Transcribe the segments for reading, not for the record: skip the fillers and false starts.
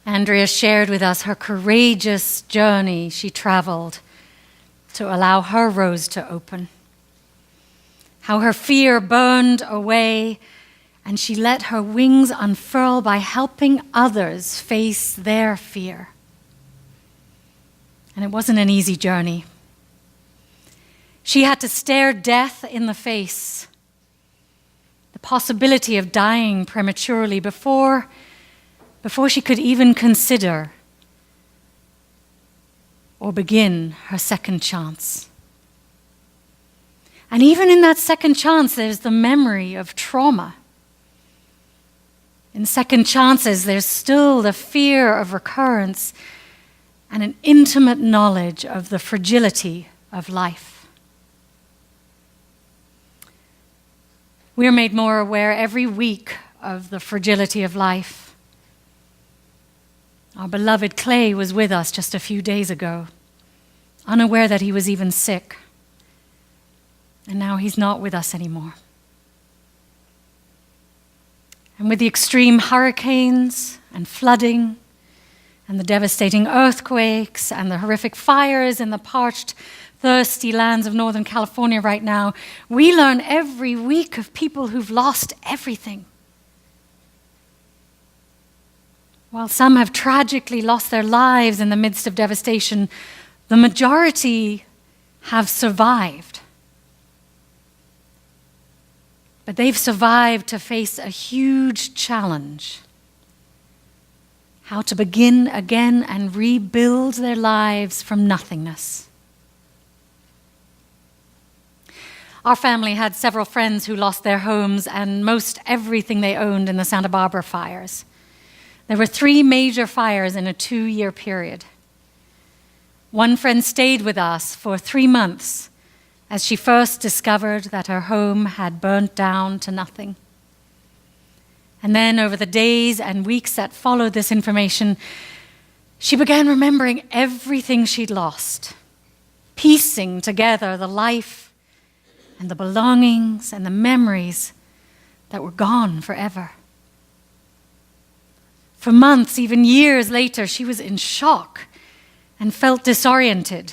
Andrea shared with us her courageous journey she traveled to allow her rose to open. How her fear burned away and she let her wings unfurl by helping others face their fear. And it wasn't an easy journey. She had to stare death in the face, the possibility of dying prematurely before she could even consider or begin her second chance. And even in that second chance, there's the memory of trauma. In second chances, there's still the fear of recurrence and an intimate knowledge of the fragility of life. We are made more aware every week of the fragility of life. Our beloved Clay was with us just a few days ago, unaware that he was even sick. And now he's not with us anymore. And with the extreme hurricanes and flooding and the devastating earthquakes and the horrific fires in the parched, thirsty lands of Northern California right now, we learn every week of people who've lost everything. While some have tragically lost their lives in the midst of devastation, the majority have survived. But they've survived to face a huge challenge: how to begin again and rebuild their lives from nothingness. Our family had several friends who lost their homes and most everything they owned in the Santa Barbara fires. There were 3 major fires in a 2-year period. One friend stayed with us for 3 months as she first discovered that her home had burnt down to nothing. And then over the days and weeks that followed this information, she began remembering everything she'd lost, piecing together the life and the belongings and the memories that were gone forever. For months, even years later, she was in shock and felt disoriented.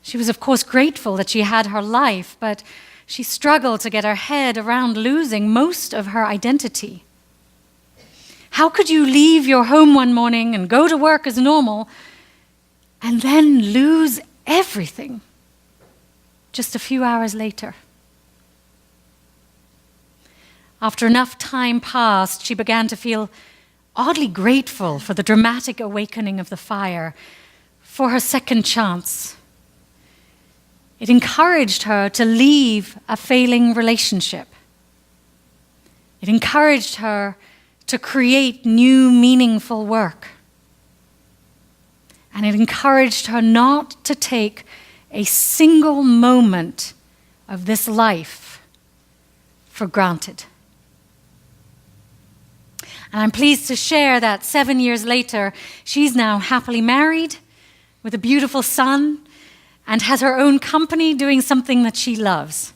She was, of course, grateful that she had her life, but she struggled to get her head around losing most of her identity. How could you leave your home one morning and go to work as normal and then lose everything just a few hours later? After enough time passed, she began to feel oddly grateful for the dramatic awakening of the fire, for her second chance. It encouraged her to leave a failing relationship. It encouraged her to create new, meaningful work. And it encouraged her not to take a single moment of this life for granted. And I'm pleased to share that 7 years later, she's now happily married with a beautiful son and has her own company doing something that she loves.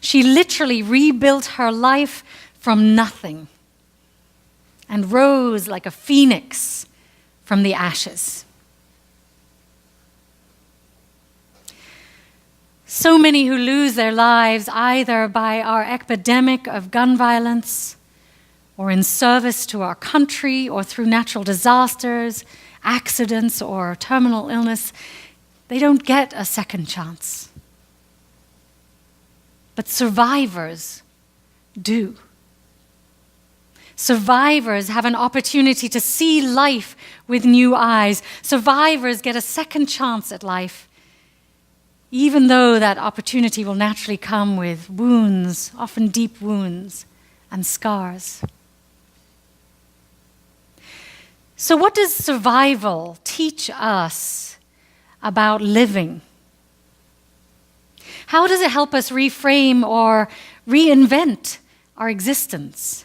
She literally rebuilt her life from nothing and rose like a phoenix from the ashes. So many who lose their lives either by our epidemic of gun violence, or in service to our country, or through natural disasters, accidents, or terminal illness, they don't get a second chance. But survivors do. Survivors have an opportunity to see life with new eyes. Survivors get a second chance at life, even though that opportunity will naturally come with wounds, often deep wounds, and scars. So what does survival teach us about living? How does it help us reframe or reinvent our existence?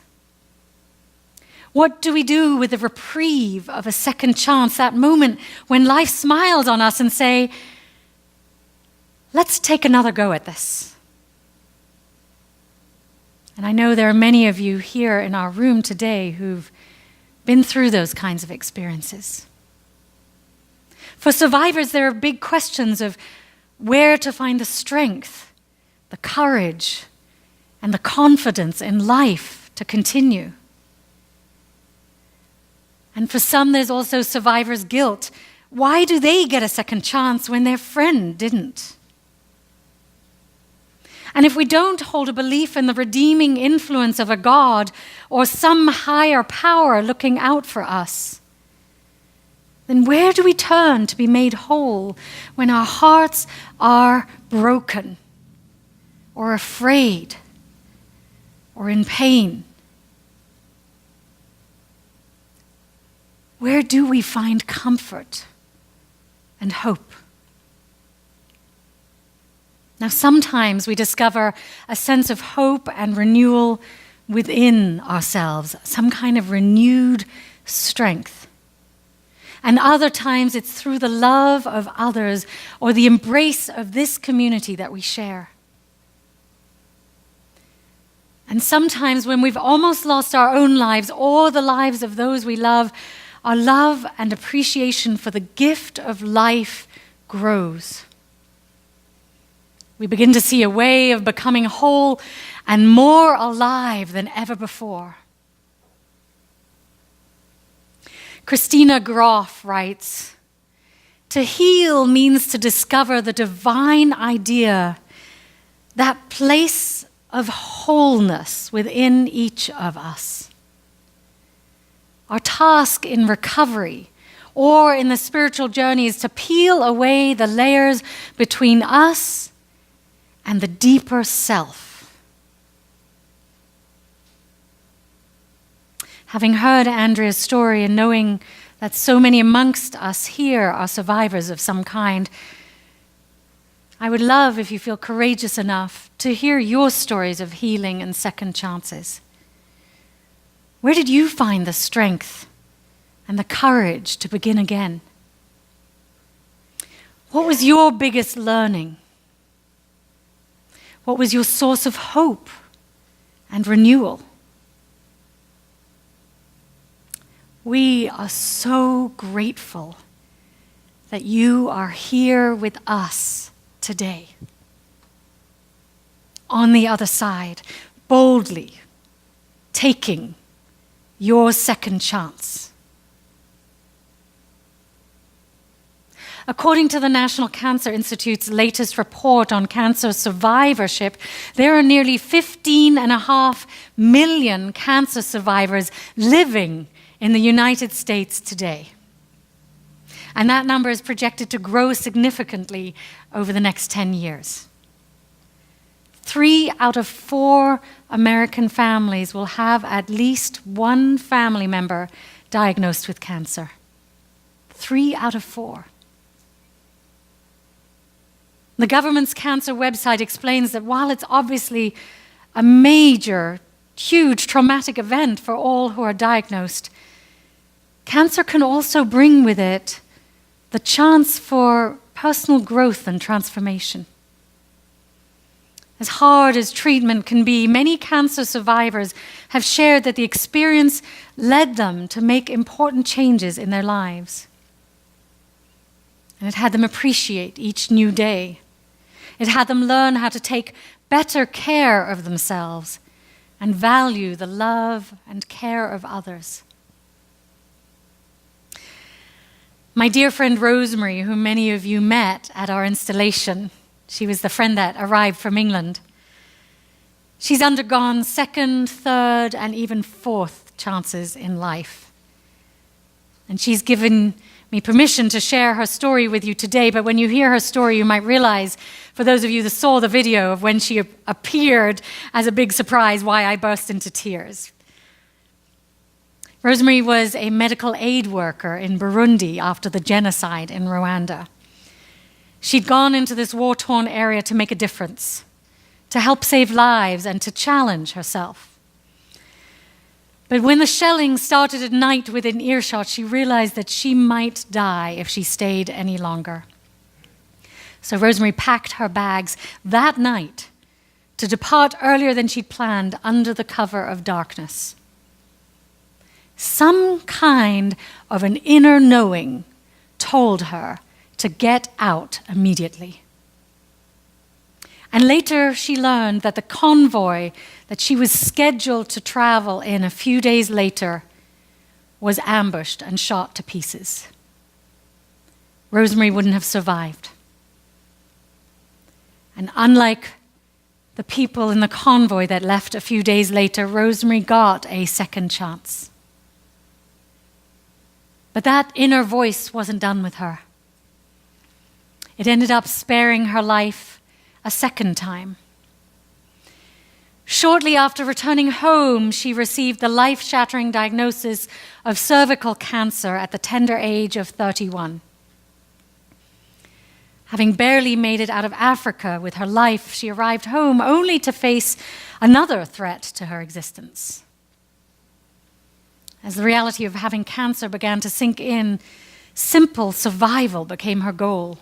What do we do with the reprieve of a second chance, that moment when life smiles on us and say, let's take another go at this? And I know there are many of you here in our room today who've been through those kinds of experiences. For survivors, there are big questions of where to find the strength, the courage, and the confidence in life to continue. And for some, there's also survivor's guilt. Why do they get a second chance when their friend didn't? And if we don't hold a belief in the redeeming influence of a God or some higher power looking out for us, then where do we turn to be made whole when our hearts are broken or afraid or in pain? Where do we find comfort and hope? Now, sometimes we discover a sense of hope and renewal within ourselves, some kind of renewed strength. And other times it's through the love of others or the embrace of this community that we share. And sometimes when we've almost lost our own lives or the lives of those we love, our love and appreciation for the gift of life grows. We begin to see a way of becoming whole and more alive than ever before. Christina Groff writes, "To heal means to discover the divine idea, that place of wholeness within each of us. Our task in recovery or in the spiritual journey is to peel away the layers between us and the deeper self." Having heard Andrea's story and knowing that so many amongst us here are survivors of some kind, I would love if you feel courageous enough to hear your stories of healing and second chances. Where did you find the strength and the courage to begin again? What was your biggest learning? What was your source of hope and renewal? We are so grateful that you are here with us today. On the other side, boldly taking your second chance. According to the National Cancer Institute's latest report on cancer survivorship, there are nearly 15.5 million cancer survivors living in the United States today. And that number is projected to grow significantly over the next 10 years. 3 out of 4 American families will have at least one family member diagnosed with cancer. 3 out of 4. The government's cancer website explains that while it's obviously a major, huge traumatic event for all who are diagnosed, cancer can also bring with it the chance for personal growth and transformation. As hard as treatment can be, many cancer survivors have shared that the experience led them to make important changes in their lives. And it had them appreciate each new day. It had them learn how to take better care of themselves and value the love and care of others. My dear friend Rosemary, whom many of you met at our installation, she was the friend that arrived from England. She's undergone second, third, and even fourth chances in life. And she's given me permission to share her story with you today, but when you hear her story, you might realize, for those of you that saw the video of when she appeared as a big surprise, why I burst into tears. Rosemary was a medical aid worker in Burundi after the genocide in Rwanda. She'd gone into this war-torn area to make a difference, to help save lives and to challenge herself. But when the shelling started at night within earshot, she realized that she might die if she stayed any longer. So Rosemary packed her bags that night to depart earlier than she'd planned under the cover of darkness. Some kind of an inner knowing told her to get out immediately. And later she learned that the convoy that she was scheduled to travel in a few days later was ambushed and shot to pieces. Rosemary wouldn't have survived. And unlike the people in the convoy that left a few days later, Rosemary got a second chance. But that inner voice wasn't done with her. It ended up sparing her life a second time. Shortly after returning home, she received the life-shattering diagnosis of cervical cancer at the tender age of 31. Having barely made it out of Africa with her life, she arrived home only to face another threat to her existence. As the reality of having cancer began to sink in, simple survival became her goal.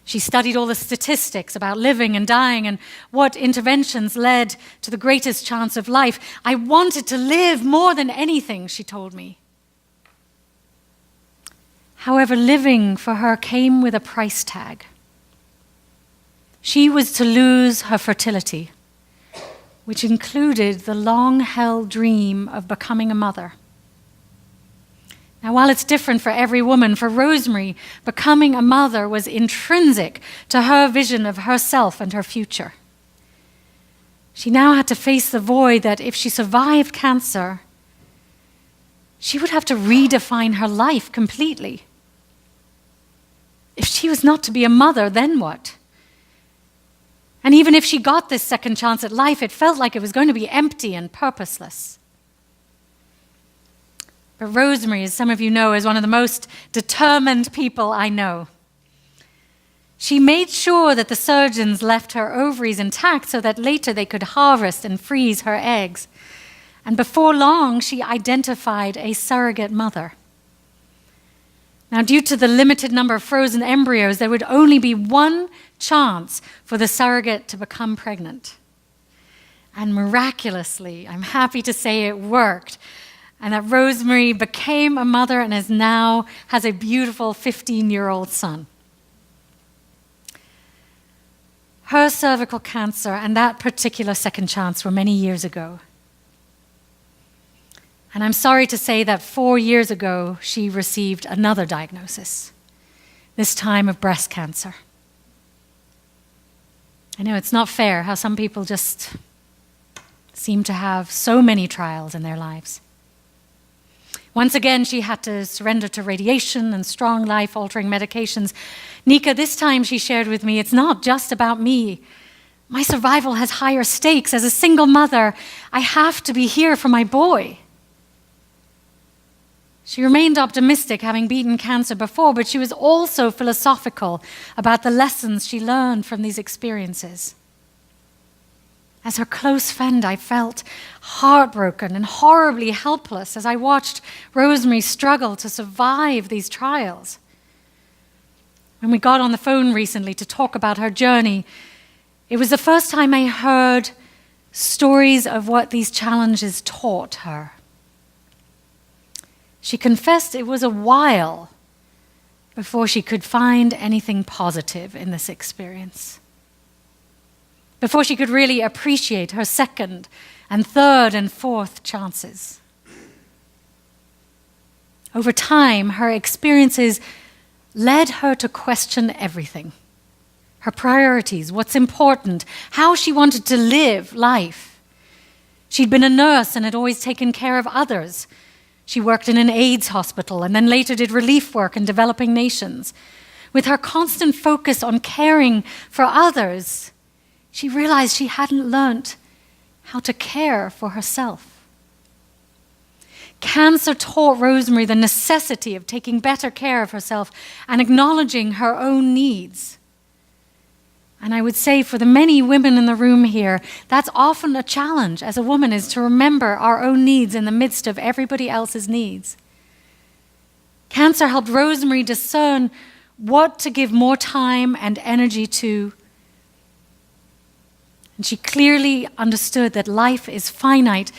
She studied all the statistics about living and dying and what interventions led to the greatest chance of life. I wanted to live more than anything, she told me. However, living for her came with a price tag. She was to lose her fertility, which included the long-held dream of becoming a mother. Now, while it's different for every woman, for Rosemary, becoming a mother was intrinsic to her vision of herself and her future. She now had to face the void that if she survived cancer, she would have to redefine her life completely. If she was not to be a mother, then what? And even if she got this second chance at life, it felt like it was going to be empty and purposeless. But Rosemary, as some of you know, is one of the most determined people I know. She made sure that the surgeons left her ovaries intact so that later they could harvest and freeze her eggs. And before long, she identified a surrogate mother. Now, due to the limited number of frozen embryos, there would only be one chance for the surrogate to become pregnant. And miraculously, I'm happy to say it worked. And that Rosemary became a mother and has a beautiful 15-year-old son. Her cervical cancer and that particular second chance were many years ago. And I'm sorry to say that 4 years ago, she received another diagnosis, this time of breast cancer. I know it's not fair how some people just seem to have so many trials in their lives. Once again, she had to surrender to radiation and strong life-altering medications. Nica, this time she shared with me, it's not just about me. My survival has higher stakes. As a single mother, I have to be here for my boy. She remained optimistic, having beaten cancer before, but she was also philosophical about the lessons she learned from these experiences. As her close friend, I felt heartbroken and horribly helpless as I watched Rosemary struggle to survive these trials. When we got on the phone recently to talk about her journey, it was the first time I heard stories of what these challenges taught her. She confessed it was a while before she could find anything positive in this experience, before she could really appreciate her second and third and fourth chances. Over time, her experiences led her to question everything. Her priorities, what's important, how she wanted to live life. She'd been a nurse and had always taken care of others. She worked in an AIDS hospital and then later did relief work in developing nations. With her constant focus on caring for others, she realized she hadn't learnt how to care for herself. Cancer taught Rosemary the necessity of taking better care of herself and acknowledging her own needs. And I would say for the many women in the room here, that's often a challenge as a woman, is to remember our own needs in the midst of everybody else's needs. Cancer helped Rosemary discern what to give more time and energy to. And she clearly understood that life is finite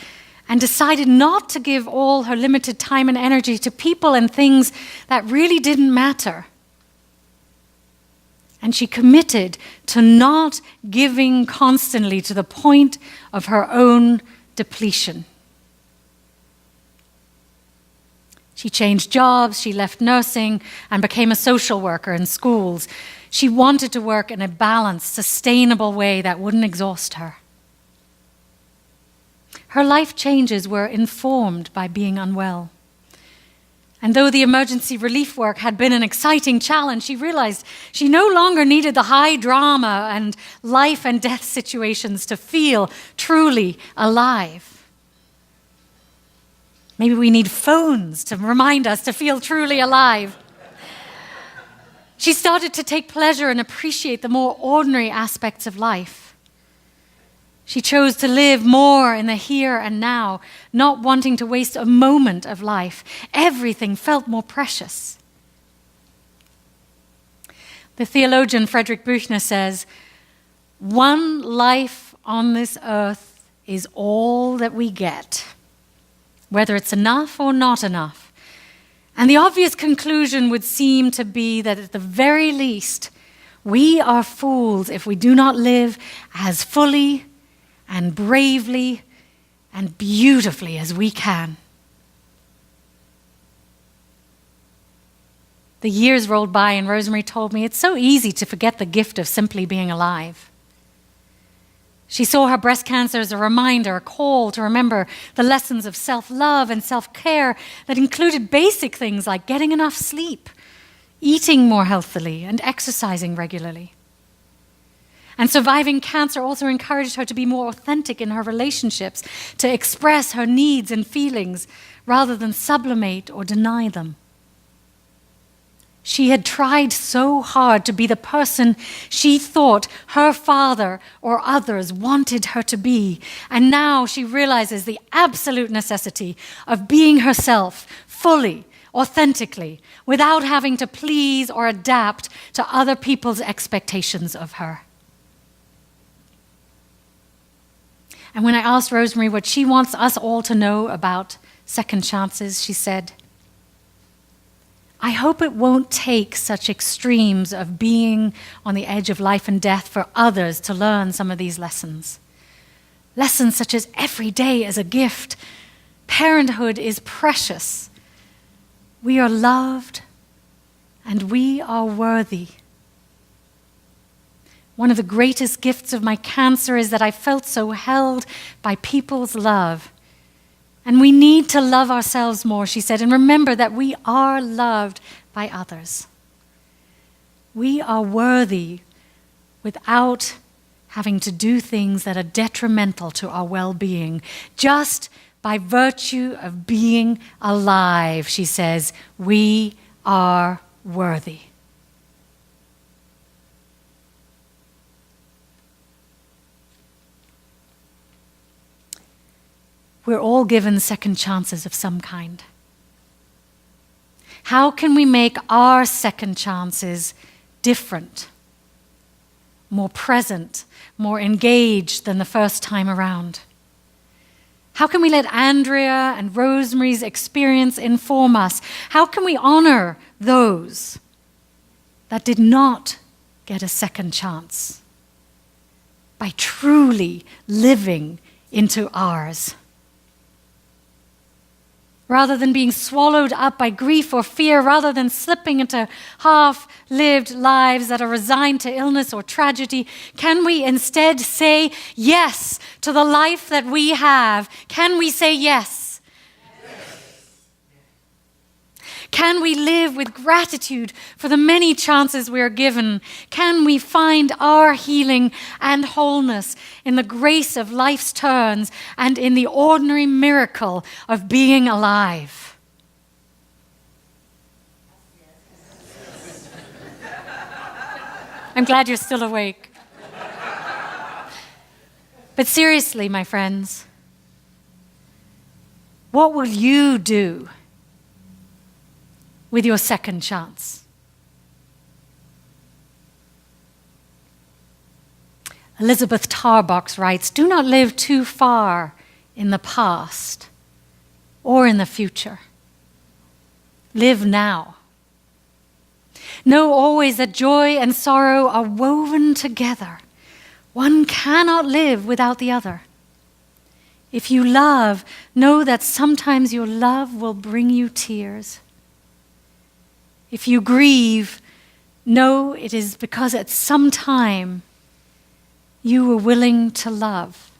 and decided not to give all her limited time and energy to people and things that really didn't matter. And she committed to not giving constantly to the point of her own depletion. She changed jobs, she left nursing, and became a social worker in schools. She wanted to work in a balanced, sustainable way that wouldn't exhaust her. Her life changes were informed by being unwell. And though the emergency relief work had been an exciting challenge, she realized she no longer needed the high drama and life and death situations to feel truly alive. Maybe we need phones to remind us to feel truly alive. She started to take pleasure and appreciate the more ordinary aspects of life. She chose to live more in the here and now, not wanting to waste a moment of life. Everything felt more precious. The theologian Friedrich Buechner says, "One life on this earth is all that we get, whether it's enough or not enough." And the obvious conclusion would seem to be that at the very least, we are fools if we do not live as fully and bravely and beautifully as we can. The years rolled by and Rosemary told me it's so easy to forget the gift of simply being alive. She saw her breast cancer as a reminder, a call to remember the lessons of self-love and self-care that included basic things like getting enough sleep, eating more healthily, and exercising regularly. And surviving cancer also encouraged her to be more authentic in her relationships, to express her needs and feelings rather than sublimate or deny them. She had tried so hard to be the person she thought her father or others wanted her to be, and now she realizes the absolute necessity of being herself fully, authentically, without having to please or adapt to other people's expectations of her. And when I asked Rosemary what she wants us all to know about second chances, she said, "I hope it won't take such extremes of being on the edge of life and death for others to learn some of these lessons. Lessons such as every day is a gift. Parenthood is precious. We are loved and we are worthy. One of the greatest gifts of my cancer is that I felt so held by people's love. And we need to love ourselves more," she said, "and remember that we are loved by others. We are worthy without having to do things that are detrimental to our well-being. Just by virtue of being alive," she says, "we are worthy." We're all given second chances of some kind. How can we make our second chances different, more present, more engaged than the first time around? How can we let Andrea and Rosemary's experience inform us? How can we honor those that did not get a second chance by truly living into ours? Rather than being swallowed up by grief or fear, rather than slipping into half-lived lives that are resigned to illness or tragedy, can we instead say yes to the life that we have? Can we say yes? Can we live with gratitude for the many chances we are given? Can we find our healing and wholeness in the grace of life's turns and in the ordinary miracle of being alive? I'm glad you're still awake. But seriously, my friends, what will you do with your second chance? Elizabeth Tarbox writes, "Do not live too far in the past, or in the future. Live now. Know always that joy and sorrow are woven together. One cannot live without the other. If you love, know that sometimes your love will bring you tears. If you grieve, know it is because at some time you were willing to love.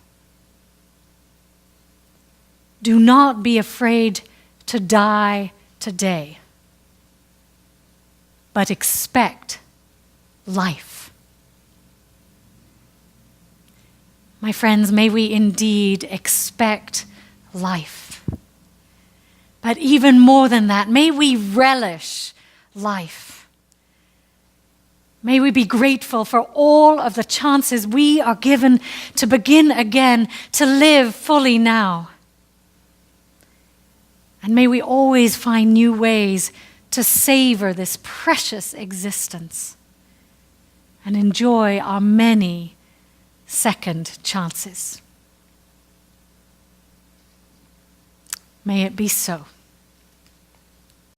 Do not be afraid to die today, but expect life. My friends, may we indeed expect life. But even more than that, may we relish life. May we be grateful for all of the chances we are given to begin again, to live fully now. And may we always find new ways to savor this precious existence and enjoy our many second chances. May it be so.